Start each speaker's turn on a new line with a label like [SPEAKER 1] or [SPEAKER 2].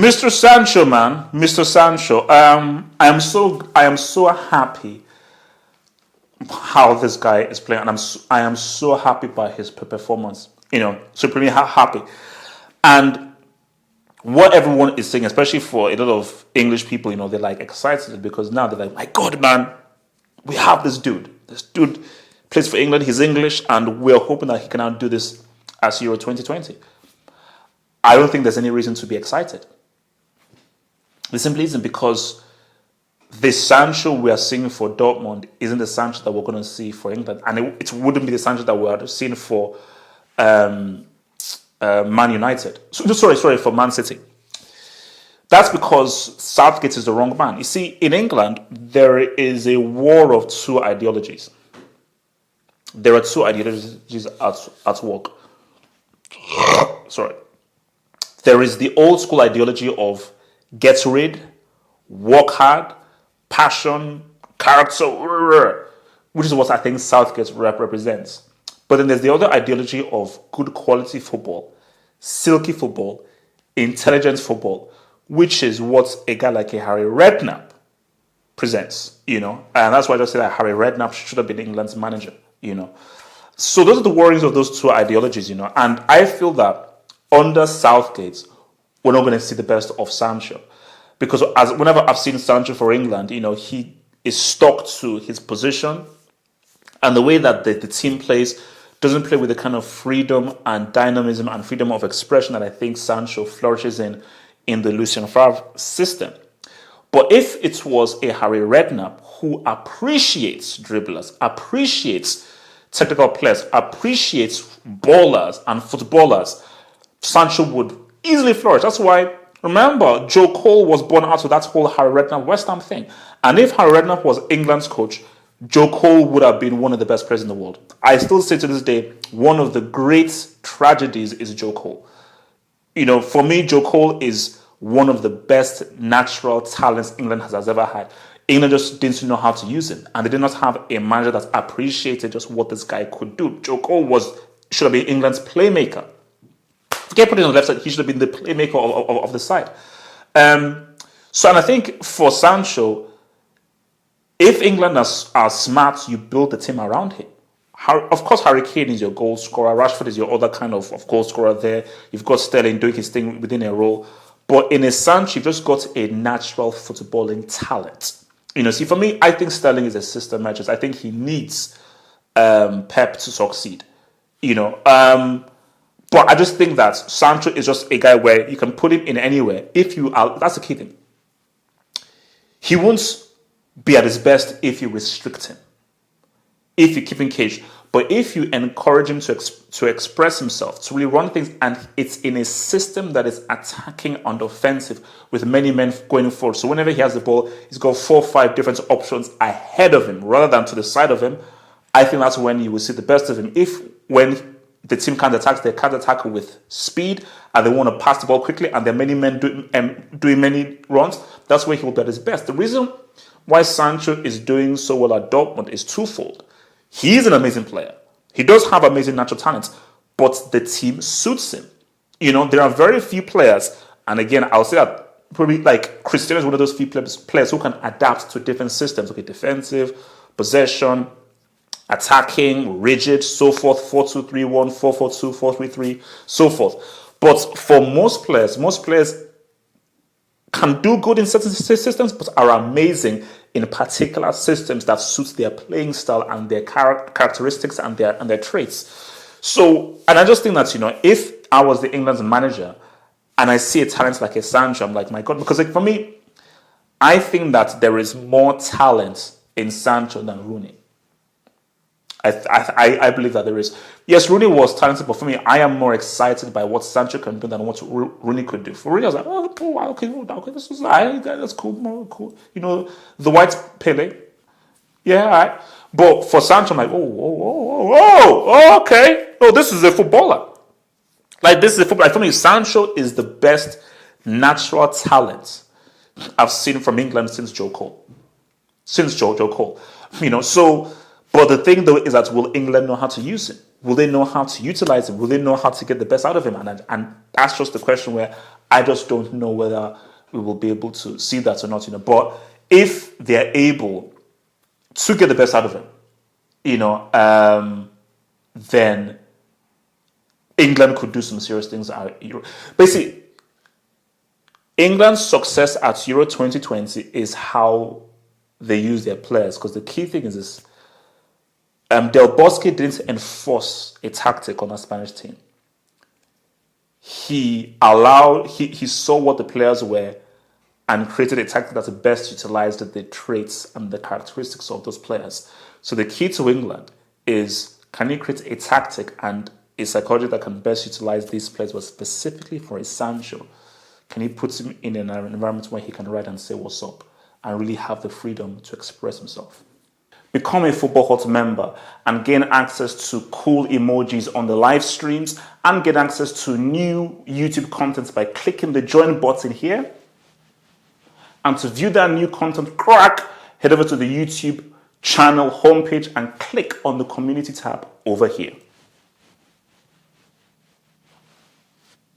[SPEAKER 1] Mr. Sancho, man, Mr. Sancho. I am so happy how this guy is playing, and I am so happy by his performance. Supremely happy, and what everyone is saying, especially for a lot of English people, they're like excited because now they're like, my God, man, we have this dude. This dude plays for England. He's English, and we're hoping that he can now do this as Euro 2020. I don't think there's any reason to be excited. The simply isn't, because the Sancho we are seeing for Dortmund isn't the Sancho that we're going to see for England, and it wouldn't be the Sancho that we're seeing for Man United. Sorry, for Man City. That's because Southgate is the wrong man. You see, in England, there is a war of two ideologies. There are two ideologies at work. Sorry. There is the old school ideology of get rid, work hard, passion, character, which is what I think Southgate represents. But then there's the other ideology of good quality football, silky football, intelligent football, which is what a guy like a Harry Redknapp presents, and that's why I just say that Harry Redknapp should have been England's manager, So those are the worries of those two ideologies, and I feel that under Southgate, we're not going to see the best of Sancho. Because whenever I've seen Sancho for England, he is stuck to his position, and the way that the team plays doesn't play with the kind of freedom and dynamism and freedom of expression that I think Sancho flourishes in the Lucien Favre system. But if it was a Harry Redknapp who appreciates dribblers, appreciates technical players, appreciates ballers and footballers, Sancho would easily flourish. That's why, remember, Joe Cole was born out of that whole Harry Redknapp West Ham thing. And if Harry Redknapp was England's coach, Joe Cole would have been one of the best players in the world. I still say to this day, one of the great tragedies is Joe Cole. For me, Joe Cole is one of the best natural talents England has ever had. England just didn't know how to use him, and they did not have a manager that appreciated just what this guy could do. Joe Cole should have been England's playmaker. Forget putting on the left side, he should have been the playmaker of the side. And I think for Sancho, if England are smart, you build the team around him. Of course, Harry Kane is your goal scorer. Rashford is your other kind of goal scorer there. You've got Sterling doing his thing within a role. But in a Sancho, you've just got a natural footballing talent. See, for me, I think Sterling is a system matches. I think he needs Pep to succeed. But I just think that Sancho is just a guy where you can put him in anywhere. That's the key thing. He won't be at his best if you restrict him, if you keep him caged. But if you encourage him to express himself, to really run things, and it's in a system that is attacking and offensive with many men going forward. So whenever he has the ball, he's got 4 or 5 different options ahead of him rather than to the side of him. I think that's when you will see the best of him. When the team counter-attacks, they counter-attack with speed, and they want to pass the ball quickly, and there are many men doing many runs, that's where he will be at his best. The reason why Sancho is doing so well at Dortmund is twofold. He is an amazing player. He does have amazing natural talents, but the team suits him. There are very few players, and again, I'll say that probably like Cristiano is one of those few players who can adapt to different systems. Okay, defensive, possession, attacking, rigid, so forth, 4-2-3-1, 4-4-2, 4-3-3, so forth. But for most players can do good in certain systems, but are amazing in particular systems that suits their playing style and their characteristics and their traits. So, and I just think that, if I was the England's manager and I see a talent like a Sancho, I'm like, my God, because for me, I think that there is more talent in Sancho than Rooney. I believe that there is. Yes, Rooney was talented, but for me, I am more excited by what Sancho can do than what Rooney could do. For Rooney, I was like, okay, that's cool, more cool. The white Pele. Yeah, all right. But for Sancho, I'm like, okay. Oh, this is a footballer. Like, this is a footballer. Like, for me, Sancho is the best natural talent I've seen from England since Joe Cole. But the thing, though, is that will England know how to use him? will they know how to utilize him? Will they know how to get the best out of him? And that's just the question where I just don't know whether we will be able to see that or not. But if they're able to get the best out of him, then England could do some serious things at Euro. Basically, England's success at Euro 2020 is how they use their players, because the key thing is this. Del Bosque didn't enforce a tactic on a Spanish team. He saw what the players were and created a tactic that best utilized the traits and the characteristics of those players. So the key to England is, can you create a tactic and a psychology that can best utilize these players, but specifically for a Sancho? Can you put him in an environment where he can write and say what's up and really have the freedom to express himself? Become a Football Hut member and gain access to cool emojis on the live streams and get access to new YouTube content by clicking the join button here. And to view that new content, head over to the YouTube channel homepage and click on the community tab over here.